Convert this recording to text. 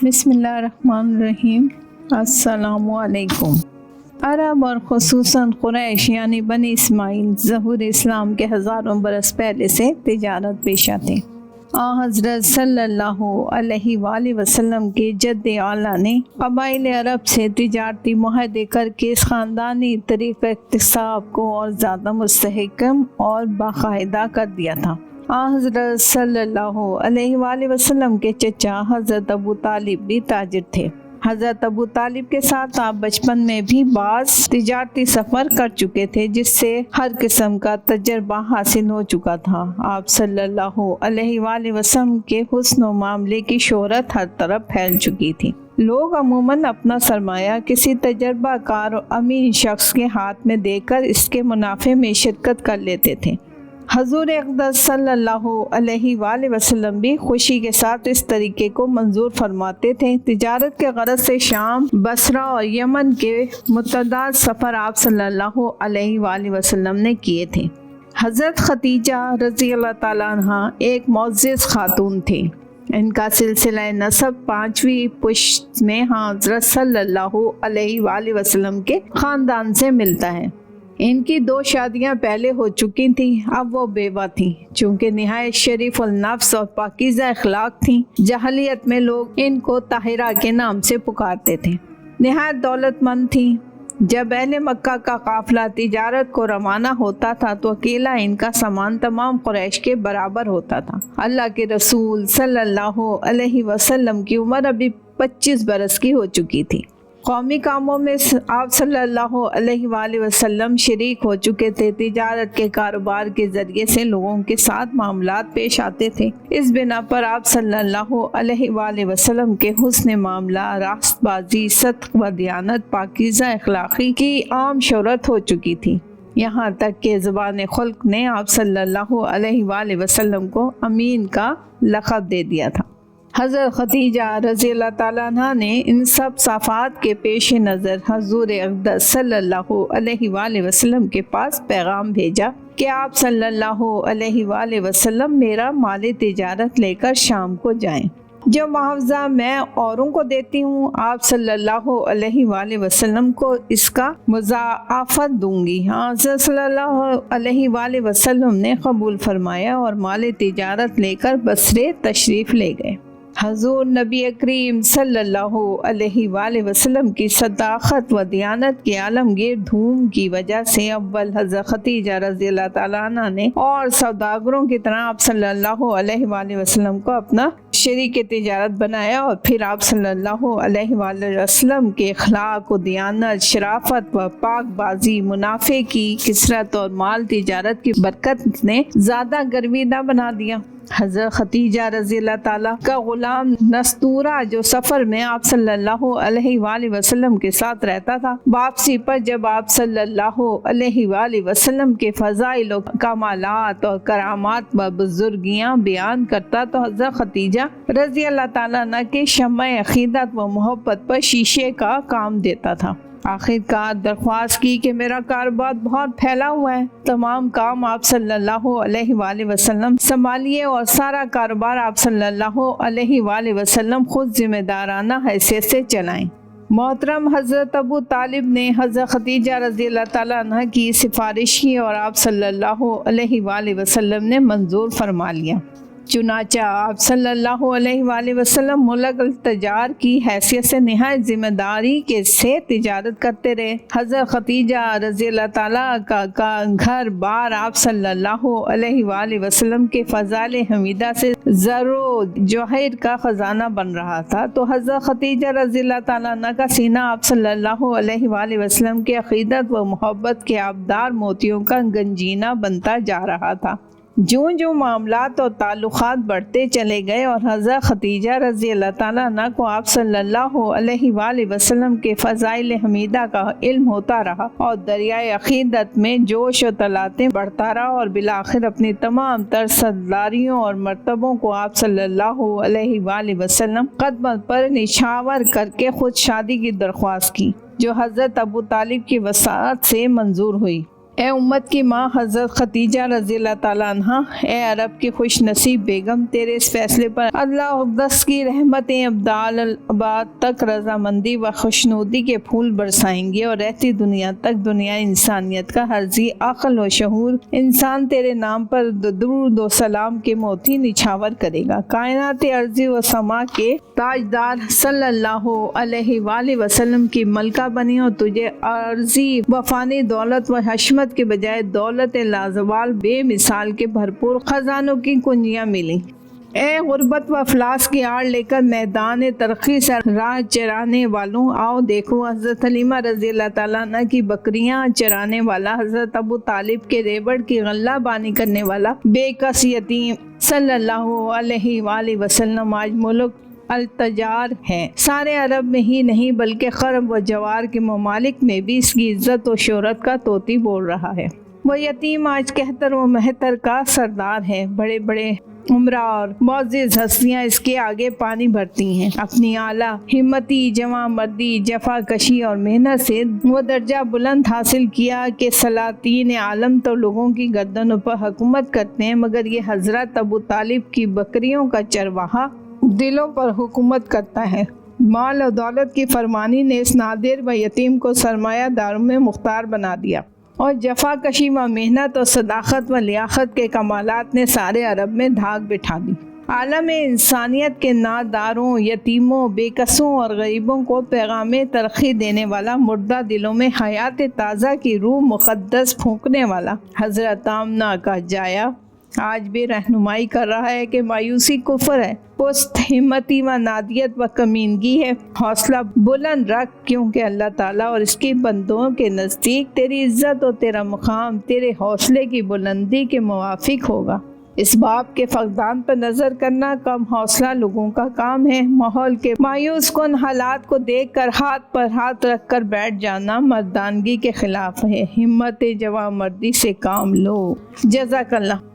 بسم اللہ الرحمن الرحیم۔ السلام علیکم۔ عرب اور خصوصاً قریش یعنی بنی اسماعیل ظہور اسلام کے ہزاروں برس پہلے سے تجارت پیشہ تھے۔ حضرت صلی اللہ علیہ وآلہ وسلم کے جد اعلیٰ نے قبائل عرب سے تجارتی معاہدے کر کے اس خاندانی طریقہ اکتساب کو اور زیادہ مستحکم اور باقاعدہ کر دیا تھا۔ حضرت صلی اللہ علیہ وآلہ وسلم کے چچا حضرت ابو طالب بھی تاجر تھے۔ حضرت ابو طالب کے ساتھ آپ بچپن میں بھی بعض تجارتی سفر کر چکے تھے، جس سے ہر قسم کا تجربہ حاصل ہو چکا تھا۔ آپ صلی اللہ علیہ وآلہ وسلم کے حسن و معاملے کی شہرت ہر طرف پھیل چکی تھی۔ لوگ عموماً اپنا سرمایہ کسی تجربہ کار اور امین شخص کے ہاتھ میں دے کر اس کے منافع میں شرکت کر لیتے تھے۔ حضور اقدس صلی اللہ علیہ وآلہ وسلم بھی خوشی کے ساتھ اس طریقے کو منظور فرماتے تھے۔ تجارت کے غرض سے شام، بصرہ اور یمن کے متعدد سفر آپ صلی اللہ علیہ وآلہ وسلم نے کیے تھے۔ حضرت خدیجہ رضی اللہ تعالیٰ عنہ ایک معزز خاتون تھی۔ ان کا سلسلہ نسب 5ویں پشت میں حضرت صلی اللہ علیہ وآلہ وسلم کے خاندان سے ملتا ہے۔ ان کی 2 شادیاں پہلے ہو چکی تھیں، اب وہ بیوہ تھیں۔ چونکہ نہایت شریف النفس اور پاکیزہ اخلاق تھیں، جاہلیت میں لوگ ان کو طاہرہ کے نام سے پکارتے تھے۔ نہایت دولت مند تھیں۔ جب اہل مکہ کا قافلہ تجارت کو روانہ ہوتا تھا تو اکیلا ان کا سامان تمام قریش کے برابر ہوتا تھا۔ اللہ کے رسول صلی اللہ علیہ وسلم کی عمر ابھی 25 برس کی ہو چکی تھی۔ قومی کاموں میں آپ صلی اللہ علیہ وآلہ وسلم شریک ہو چکے تھے۔ تجارت کے کاروبار کے ذریعے سے لوگوں کے ساتھ معاملات پیش آتے تھے۔ اس بنا پر آپ صلی اللہ علیہ وآلہ وسلم کے حسن معاملہ، راست بازی، صدق و دیانت، پاکیزہ اخلاقی کی عام شہرت ہو چکی تھی۔ یہاں تک کہ زبان خلق نے آپ صلی اللہ علیہ وآلہ وسلم کو امین کا لقب دے دیا تھا۔ حضرت خدیجہ رضی اللہ تعالیٰ عنہ نے ان سب صفات کے پیش نظر حضور اقدس صلی اللہ علیہ وآلہ وسلم کے پاس پیغام بھیجا کہ آپ صلی اللہ علیہ وآلہ وسلم میرا مال تجارت لے کر شام کو جائیں۔ جو معاوضہ میں اوروں کو دیتی ہوں، آپ صلی اللہ علیہ وآلہ وسلم کو اس کا مضاعفت دوں گی۔ حضرت صلی اللہ علیہ وآلہ وسلم نے قبول فرمایا اور مال تجارت لے کر بصرے تشریف لے گئے۔ حضور نبی کریم صلی اللہ علیہ وآلہ وسلم کی صداقت و دیانت کی عالمگیر دھوم کی وجہ سے اول حضرت خدیجہ رضی اللہ تعالیٰ عنہ نے اور سوداگروں کی طرح آپ صلی اللہ علیہ وآلہ وسلم کو اپنا شریک تجارت بنایا، اور پھر آپ صلی اللہ علیہ وآلہ وسلم کے اخلاق و دیانت، شرافت و پاک بازی، منافع کی کثرت اور مال تجارت کی برکت نے زیادہ گرویدہ بنا دیا۔ حضرت خدیجہ رضی اللہ تعالیٰ کا غلام نستورہ جو سفر میں آپ صلی اللہ علیہ وآلہ وسلم کے ساتھ رہتا تھا، واپسی پر جب آپ صلی اللہ علیہ وآلہ وسلم کے فضائل و کمالات اور کرامات و بزرگیاں بیان کرتا تو حضرت خدیجہ رضی اللہ تعالیٰ عنہ کے شمع عقیدت و محبت پر شیشے کا کام دیتا تھا۔ آخر کار درخواست کی کہ میرا کاروبار بہت پھیلا ہوا ہے، تمام کام آپ صلی اللہ علیہ وآلہ وسلم سنبھالیے اور سارا کاروبار آپ صلی اللہ علیہ وآلہ وسلم خود ذمہ دارانہ حیثیت سے چلائیں۔ محترم حضرت ابو طالب نے حضرت خدیجہ رضی اللہ تعالیٰ عنہ کی سفارش کی اور آپ صلی اللہ علیہ وآلہ وسلم نے منظور فرما لیا۔ چنانچہ آپ صلی اللہ علیہ وآلہ وسلم ملک التجار کی حیثیت سے نہایت ذمہ داری کے سے تجارت کرتے رہے۔ حضرت خدیجہ رضی اللہ تعالیٰ کا گھر بار آپ صلی اللہ علیہ وآلہ وسلم کے فضائل حمیدہ سے زر و جوہر کا خزانہ بن رہا تھا، تو حضرت خدیجہ رضی اللہ تعالیٰ عنہ کا سینہ آپ صلی اللہ علیہ وآلہ وسلم کے عقیدت و محبت کے آبدار موتیوں کا گنجینہ بنتا جا رہا تھا۔ جو معاملات اور تعلقات بڑھتے چلے گئے اور حضرت خدیجہ رضی اللہ تعالیٰ عنہ کو آپ صلی اللہ علیہ وآلہ وسلم کے فضائل حمیدہ کا علم ہوتا رہا اور دریائے عقیدت میں جوش و طلاتے بڑھتا رہا، اور بالآخر اپنی تمام تر سرداریوں اور مرتبوں کو آپ صلی اللہ علیہ وآلہ وسلم قدم پر نچھاور کر کے خود شادی کی درخواست کی، جو حضرت ابو طالب کی وساعت سے منظور ہوئی۔ اے امت کی ماں حضرت خدیجہ رضی اللہ تعالیٰ عنہ، اے عرب کی خوش نصیب بیگم، تیرے اس فیصلے پر اللہ اقدس کی رحمتیں ابدال الاباد تک رضامندی و خوشنودی کے پھول برسائیں گے، اور رہتی دنیا تک دنیا انسانیت کا ہر ذی عقل و شعور انسان تیرے نام پر درود و سلام کے موتی نچھاور کرے گا۔ کائنات ارضی و سما کے تاجدار صلی اللہ علیہ وآلہ وسلم کی ملکہ بنی، اور تجھے عارضی و فانی دولت و حشمت کے بجائے دولت لازوال بے مثال کے بھرپور خزانوں کی کنجیاں ملی۔ اے غربت و افلاس کی آڑ لے کر میدان ترقی سے راہ چرانے والوں، آؤ دیکھو حضرت حلیمہ رضی اللہ تعالیٰ عنہ کی بکریاں چرانے والا، حضرت ابو طالب کے ریوڑ کی غلہ بانی کرنے والا بے کس یتیم صلی اللہ علیہ وآلہ وسلم آج ملک التجار ہے۔ سارے عرب میں ہی نہیں بلکہ خرب و جوار کے ممالک میں بھی اس کی عزت و شہرت کا طوطی بول رہا ہے۔ وہ یتیم آج کہتر و مہتر کا سردار ہے۔ بڑے بڑے عمرہ اور معزز ہستیاں اس کے آگے پانی بھرتی ہیں۔ اپنی اعلیٰ ہمتی، جواں مردی، جفا کشی اور محنت سے وہ درجہ بلند حاصل کیا کہ سلاطین عالم تو لوگوں کی گردنوں پر حکومت کرتے ہیں، مگر یہ حضرت ابو طالب کی بکریوں کا چرواہا دلوں پر حکومت کرتا ہے۔ مال و دولت کی فرمانی نے اس نادر و یتیم کو سرمایہ داروں میں مختار بنا دیا، اور جفا کشی و محنت اور صداقت و لیاقت کے کمالات نے سارے عرب میں دھاک بٹھا دی۔ عالم انسانیت کے ناداروں، یتیموں، بے کسوں اور غریبوں کو پیغام ترقی دینے والا، مردہ دلوں میں حیات تازہ کی روح مقدس پھونکنے والا حضرت آمنہ کا جایا آج بھی رہنمائی کر رہا ہے کہ مایوسی کفر ہے، پست ہمتی و نادیت و کمینگی ہے۔ حوصلہ بلند رکھ، کیونکہ اللہ تعالیٰ اور اس کے بندوں کے نزدیک تیری عزت اور تیرا مقام تیرے حوصلے کی بلندی کے موافق ہوگا۔ اس باپ کے فقدان پر نظر کرنا کم حوصلہ لوگوں کا کام ہے۔ ماحول کے مایوس کن حالات کو دیکھ کر ہاتھ پر ہاتھ رکھ کر بیٹھ جانا مردانگی کے خلاف ہے۔ ہمت جواں مردی سے کام لو۔ جزاک اللہ۔